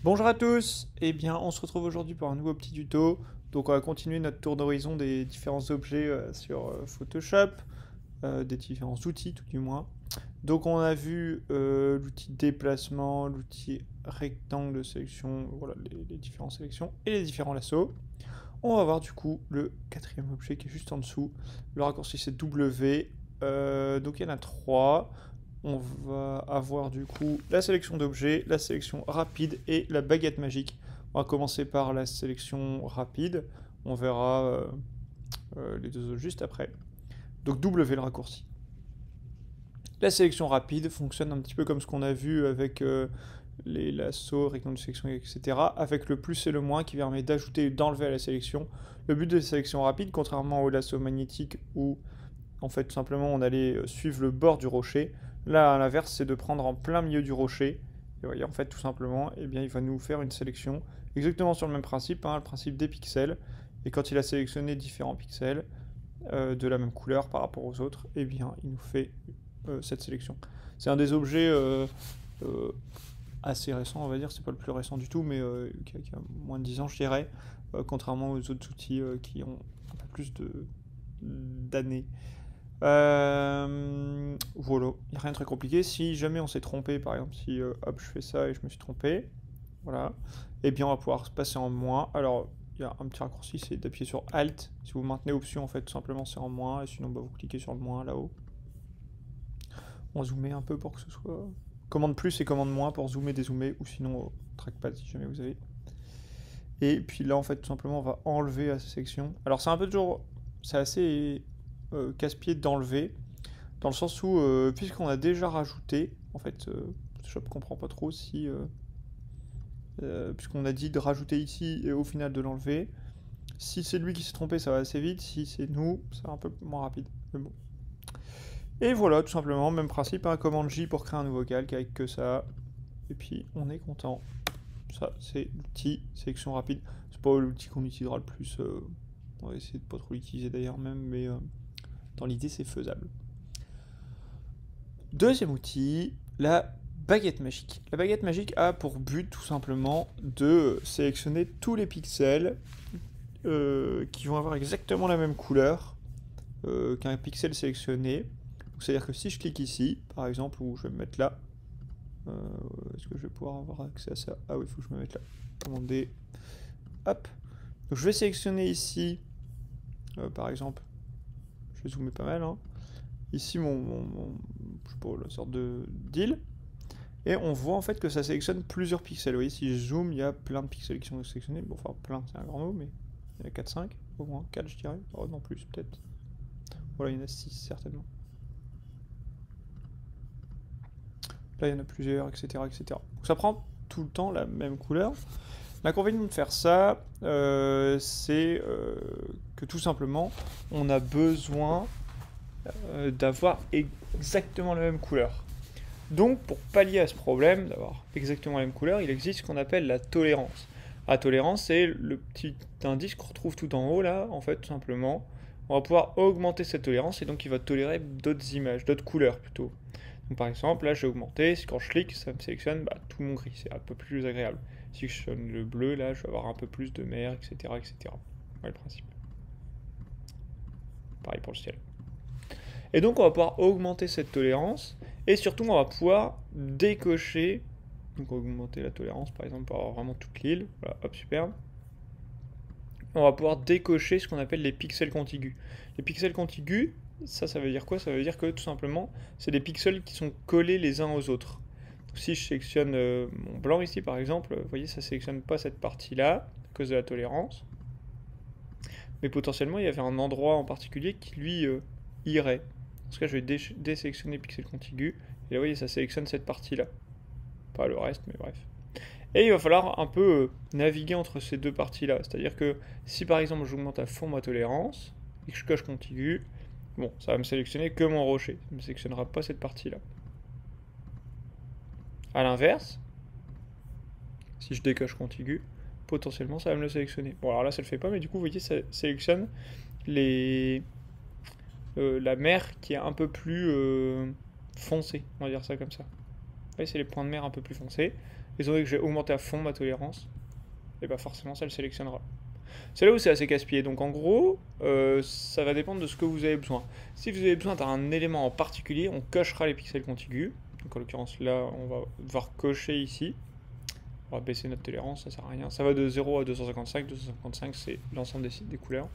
Bonjour à tous, eh bien on se retrouve aujourd'hui pour un nouveau petit tuto. Donc on va continuer notre tour d'horizon des différents objets sur Photoshop, des différents outils tout du moins. Donc on a vu l'outil déplacement, l'outil rectangle de sélection, voilà les différentes sélections et les différents lassos. On va voir du coup le quatrième objet qui est juste en dessous. Le raccourci c'est W. Donc il y en a trois. On va avoir du coup la sélection d'objets, la sélection rapide et la baguette magique. On va commencer par la sélection rapide. On verra les deux autres juste après. Donc W le raccourci. La sélection rapide fonctionne un petit peu comme ce qu'on a vu avec les lassos, rectangles de sélection, etc. Avec le plus et le moins qui permet d'ajouter ou d'enlever à la sélection. Le but de la sélection rapide, contrairement au lasso magnétique où en fait tout simplement on allait suivre le bord du rocher, là à l'inverse c'est de prendre en plein milieu du rocher. Et voyez en fait tout simplement, eh bien, il va nous faire une sélection exactement sur le même principe, hein, le principe des pixels. Et quand il a sélectionné différents pixels de la même couleur par rapport aux autres, eh bien il nous fait cette sélection. C'est un des objets euh, assez récents, on va dire, c'est pas le plus récent du tout, mais qui a moins de 10 ans, je dirais, contrairement aux autres outils qui ont un peu plus d'années. Voilà, il n'y a rien de très compliqué. Si jamais on s'est trompé, par exemple, si hop, je fais ça et je me suis trompé, voilà, et bien on va pouvoir se passer en moins. Alors, il y a un petit raccourci, c'est d'appuyer sur Alt. Si vous maintenez Option, en fait, tout simplement c'est en moins, et sinon bah, vous cliquez sur le moins là-haut. On va zoomer un peu pour que ce soit. Commande plus et commande moins pour zoomer, dézoomer, ou sinon trackpad si jamais vous avez. Et puis là, en fait, tout simplement, on va enlever la sélection. Alors, c'est un peu toujours. C'est assez casse-pied d'enlever, dans le sens où, puisqu'on a déjà rajouté, en fait, Photoshop comprend pas trop si. Puisqu'on a dit de rajouter ici et au final de l'enlever. Si c'est lui qui s'est trompé, ça va assez vite. Si c'est nous, ça va un peu moins rapide. Mais bon. Et voilà, tout simplement, même principe, un commande J pour créer un nouveau calque avec que ça. Et puis, on est content. Ça, c'est l'outil sélection rapide. C'est pas l'outil qu'on utilisera le plus. On va essayer de pas trop l'utiliser d'ailleurs même, mais dans l'idée, c'est faisable. Deuxième outil, la baguette magique. La baguette magique a pour but tout simplement de sélectionner tous les pixels qui vont avoir exactement la même couleur qu'un pixel sélectionné. C'est-à-dire que si je clique ici, par exemple, ou je vais me mettre là, est-ce que je vais pouvoir avoir accès à ça? Ah oui, il faut que je me mette là. Commander. Hop. Donc je vais sélectionner ici, par exemple, je vais zoomer pas mal, hein. Ici je sais pas, la sorte de d'île. Et on voit en fait que ça sélectionne plusieurs pixels. Vous voyez, si je zoome, il y a plein de pixels qui sont sélectionnés. Bon, enfin, plein, c'est un grand mot, mais il y en a 4-5, au moins 4, je dirais. Oh, non plus, peut-être. Voilà, il y en a 6, certainement. Là, il y en a plusieurs, etc., etc. Donc ça prend tout le temps la même couleur. L'inconvénient de faire ça, c'est que tout simplement, on a besoin d'avoir exactement la même couleur. Donc, pour pallier à ce problème d'avoir exactement la même couleur, il existe ce qu'on appelle la tolérance. La tolérance, c'est le petit indice qu'on retrouve tout en haut là, en fait, tout simplement. On va pouvoir augmenter cette tolérance et donc il va tolérer d'autres images, d'autres couleurs plutôt. Donc, par exemple, là j'ai augmenté, quand je clique, ça me sélectionne tout mon gris, c'est un peu plus agréable. Si je sonne le bleu, là je vais avoir un peu plus de mer, etc. etc. Ouais, le principe. Pareil pour le ciel. Et donc on va pouvoir augmenter cette tolérance et surtout on va pouvoir décocher, donc augmenter la tolérance par exemple pour avoir vraiment toute l'île, voilà, hop, superbe. On va pouvoir décocher ce qu'on appelle les pixels contigus. Les pixels contigus, ça veut dire quoi? Ça veut dire que tout simplement c'est des pixels qui sont collés les uns aux autres. Donc, si je sélectionne mon blanc ici par exemple, vous voyez ça sélectionne pas cette partie là à cause de la tolérance. Mais potentiellement il y avait un endroit en particulier qui lui irait. Dans ce cas, je vais désélectionner pixel contigu. Et là, vous voyez, ça sélectionne cette partie-là. Pas le reste, mais bref. Et il va falloir un peu naviguer entre ces deux parties-là. C'est-à-dire que si par exemple j'augmente à fond ma tolérance et que je coche contigu, bon, ça va me sélectionner que mon rocher. Ça ne me sélectionnera pas cette partie-là. A l'inverse, si je décoche contigu, potentiellement ça va me le sélectionner. Bon, alors là, ça le fait pas, mais du coup, vous voyez, ça sélectionne les, la mer qui est un peu plus foncée, on va dire ça comme ça. Vous voyez, c'est les points de mer un peu plus foncés. étant donné que j'ai augmenté à fond ma tolérance, et bah forcément ça le sélectionnera. C'est là où c'est assez casse-pied. Donc en gros, ça va dépendre de ce que vous avez besoin. Si vous avez besoin d'un élément en particulier, on cochera les pixels contigus. Donc en l'occurrence là, on va devoir cocher ici. On va baisser notre tolérance, ça sert à rien. Ça va de 0 à 255. 255 c'est l'ensemble des couleurs.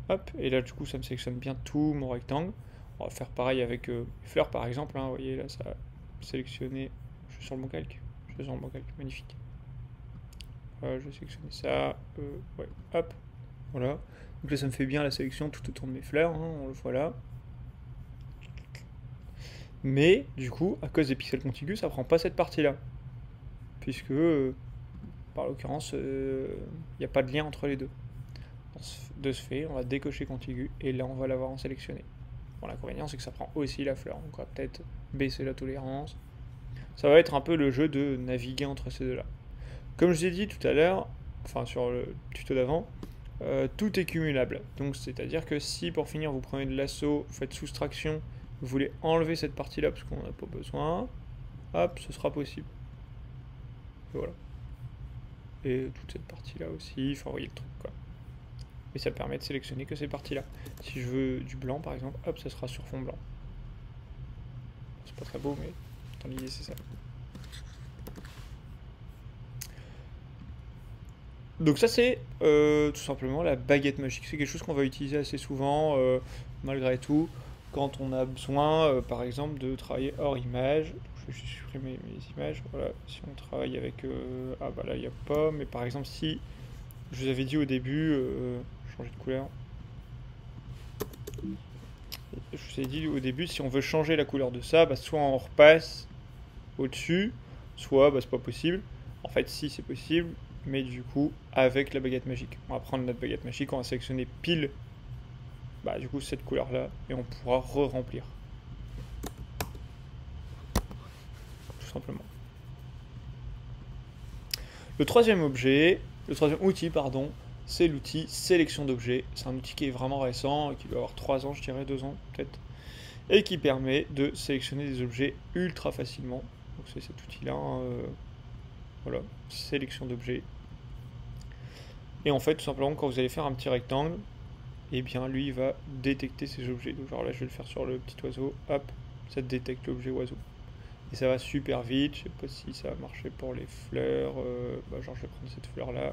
Hop, et là du coup ça me sélectionne bien tout mon rectangle. On va faire pareil avec les fleurs par exemple. Hein. Vous voyez là ça a sélectionné. Je suis sur le bon calque. Je suis sur le bon calque, magnifique. Je vais sélectionner ça. Ouais, hop. Voilà. Donc là, ça me fait bien la sélection tout autour de mes fleurs. Hein, on le voit là. Mais, du coup, à cause des pixels contigus, ça prend pas cette partie-là. Puisque, par l'occurrence, il n'y a pas de lien entre les deux. De ce fait, on va décocher contigu et là, on va l'avoir en sélectionné. Bon, l'inconvénient, c'est que ça prend aussi la fleur. Donc, on va peut-être baisser la tolérance. Ça va être un peu le jeu de naviguer entre ces deux-là. Comme je vous ai dit tout à l'heure, enfin sur le tuto d'avant, tout est cumulable. Donc c'est-à-dire que si pour finir vous prenez de l'assaut, vous faites soustraction, vous voulez enlever cette partie-là parce qu'on n'en a pas besoin, hop, ce sera possible. Et voilà. Et toute cette partie-là aussi, enfin vous voyez le truc quoi. Et ça permet de sélectionner que ces parties-là. Si je veux du blanc par exemple, hop, ça sera sur fond blanc. C'est pas très beau mais dans l'idée c'est ça. Donc ça c'est tout simplement la baguette magique. C'est quelque chose qu'on va utiliser assez souvent malgré tout quand on a besoin par exemple de travailler hors image. Je vais juste supprimer mes images. Voilà. Si on travaille avec... ah bah là il n'y a pas. Mais par exemple si je vous avais dit au début... changer de couleur. Je vous ai dit au début si on veut changer la couleur de ça, bah, soit on repasse au-dessus, soit bah, c'est pas possible. En fait si c'est possible. Mais du coup, avec la baguette magique. On va prendre notre baguette magique, on va sélectionner pile, bah, du coup, cette couleur-là, et on pourra re-remplir. Tout simplement. Le troisième outil, pardon, c'est l'outil sélection d'objets. C'est un outil qui est vraiment récent, qui doit avoir 3 ans, je dirais 2 ans peut-être, et qui permet de sélectionner des objets ultra facilement. Donc c'est cet outil-là, hein, voilà, sélection d'objets. Et en fait, tout simplement, quand vous allez faire un petit rectangle, et bien lui, il va détecter ces objets. Donc genre là, je vais le faire sur le petit oiseau, hop, ça détecte l'objet oiseau. Et ça va super vite, je sais pas si ça va marcher pour les fleurs, bah genre je vais prendre cette fleur-là,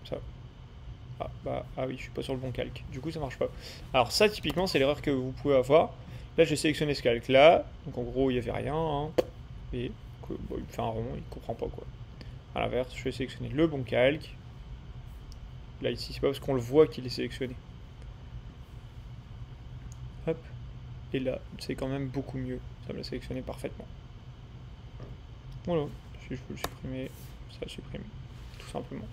comme ça. Ah oui, je suis pas sur le bon calque, du coup ça marche pas. Alors ça, typiquement, c'est l'erreur que vous pouvez avoir. Là, j'ai sélectionné ce calque-là, donc en gros, il n'y avait rien, hein, et bon, il me fait un rond, il comprend pas quoi. A l'inverse, je vais sélectionner le bon calque. Là, ici, c'est pas parce qu'on le voit qu'il est sélectionné. Hop. Et là, c'est quand même beaucoup mieux. Ça me l'a sélectionné parfaitement. Voilà. Si je veux le supprimer, ça supprime. Tout simplement.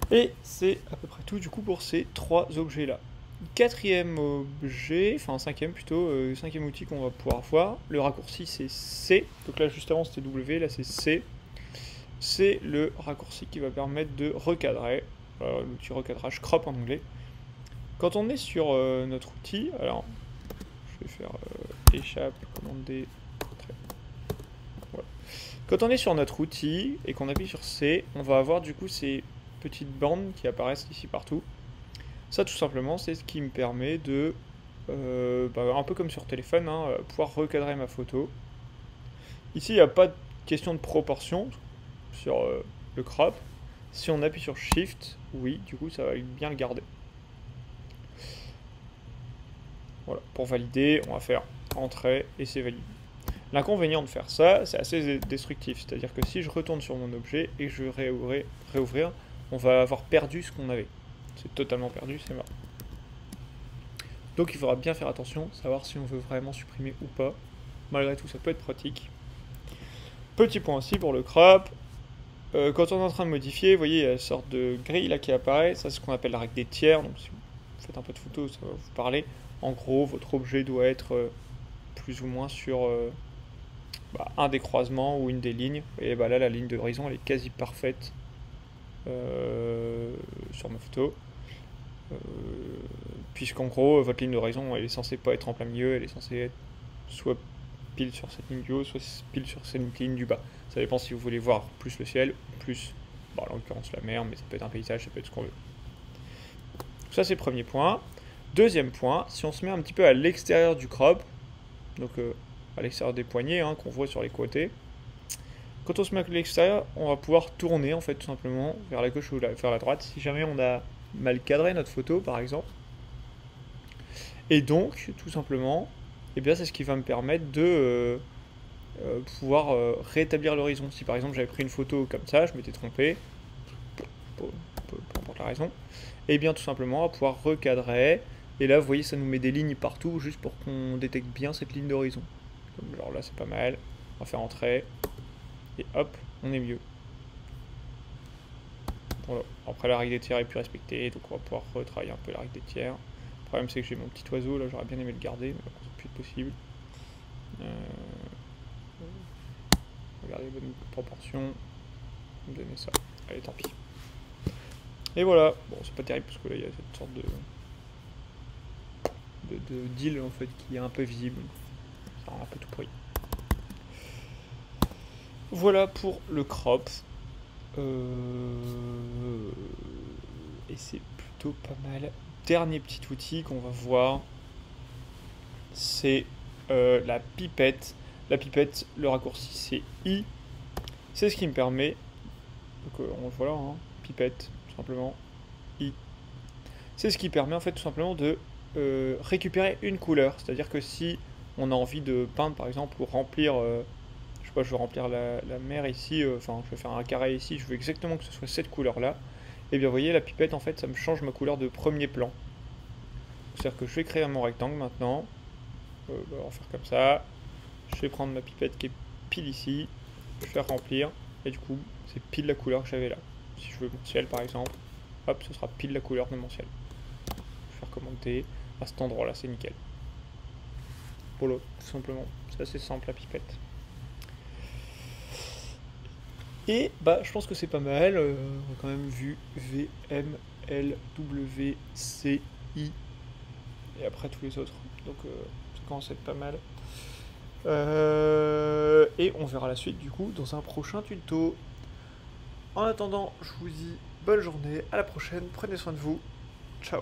Et c'est à peu près tout, du coup, pour ces 3 objets-là. Quatrième objet, enfin cinquième plutôt, cinquième outil qu'on va pouvoir voir. Le raccourci c'est C, donc là juste avant c'était W, là c'est C. C'est le raccourci qui va permettre de recadrer, l'outil recadrage crop en anglais. Quand on est sur notre outil, alors je vais faire échappe, commande D, voilà. Quand on est sur notre outil et qu'on appuie sur C, on va avoir du coup ces petites bandes qui apparaissent ici partout. Ça, tout simplement, c'est ce qui me permet de, un peu comme sur téléphone, hein, pouvoir recadrer ma photo. Ici, il n'y a pas de question de proportion sur le crop. Si on appuie sur Shift, oui, du coup, ça va bien le garder. Voilà, pour valider, on va faire Entrée et c'est validé. L'inconvénient de faire ça, c'est assez destructif. C'est-à-dire que si je retourne sur mon objet et que je vais réouvrir, on va avoir perdu ce qu'on avait. C'est totalement perdu, c'est mort. Donc il faudra bien faire attention, savoir si on veut vraiment supprimer ou pas. Malgré tout, ça peut être pratique. Petit point aussi pour le crop. Quand on est en train de modifier, vous voyez, il y a une sorte de grille là qui apparaît. Ça, c'est ce qu'on appelle la règle des tiers. Donc si vous faites un peu de photos, ça va vous parler. En gros, votre objet doit être plus ou moins sur un des croisements ou une des lignes. Et là, la ligne d'horizon, elle est quasi parfaite sur ma photo. puisqu'en gros, votre ligne d'horizon, elle est censée pas être en plein milieu, elle est censée être soit pile sur cette ligne du haut, soit pile sur cette ligne du bas. Ça dépend si vous voulez voir plus le ciel, plus, bon, en l'occurrence la mer, mais ça peut être un paysage, ça peut être ce qu'on veut. Ça, c'est le premier point. Deuxième point, si on se met un petit peu à l'extérieur du crop, donc à l'extérieur des poignées qu'on voit sur les côtés, quand on se met à l'extérieur, on va pouvoir tourner en fait tout simplement vers la gauche ou vers la droite si jamais on a mal cadré notre photo par exemple. Et donc, tout simplement, eh bien, c'est ce qui va me permettre de pouvoir rétablir l'horizon. Si par exemple j'avais pris une photo comme ça, je m'étais trompé, peu importe la raison, et bien tout simplement on va pouvoir recadrer. Et là, vous voyez, ça nous met des lignes partout juste pour qu'on détecte bien cette ligne d'horizon. Alors là, c'est pas mal. On va faire entrer. Et hop, on est mieux. Voilà. Après, la règle des tiers est plus respectée, donc on va pouvoir retravailler un peu la règle des tiers. Le problème, c'est que j'ai mon petit oiseau, là, j'aurais bien aimé le garder, mais bon, c'est plus possible. Regardez les bonnes proportions. On va me donner ça. Allez, tant pis. Et voilà. Bon, c'est pas terrible parce que là, il y a cette sorte de deal en fait qui est un peu visible. Ça rend un peu tout pourri. Voilà pour le crop. Et c'est plutôt pas mal. Dernier petit outil qu'on va voir, c'est la pipette. La pipette, le raccourci c'est I. C'est ce qui me permet, donc on le voit là, pipette, tout simplement, I. C'est ce qui permet en fait tout simplement de récupérer une couleur. C'est-à-dire que si on a envie de peindre par exemple ou remplir, je sais pas, je veux remplir la mer ici, enfin je vais faire un carré ici, je veux exactement que ce soit cette couleur-là. Et bien vous voyez, la pipette en fait ça me change ma couleur de premier plan. C'est-à-dire que je vais créer mon rectangle maintenant. On va faire comme ça. Je vais prendre ma pipette qui est pile ici. Je vais faire remplir. Et du coup, c'est pile la couleur que j'avais là. Si je veux mon ciel par exemple, hop, ce sera pile la couleur de mon ciel. Je vais faire commenter. À cet endroit là, c'est nickel. Voilà, tout simplement. C'est assez simple la pipette. Et bah, je pense que c'est pas mal. On a quand même vu V, M, L, W, C, I. Et après tous les autres. Donc ça commence à être pas mal. Et on verra la suite du coup dans un prochain tuto. En attendant, je vous dis bonne journée, à la prochaine, prenez soin de vous, ciao.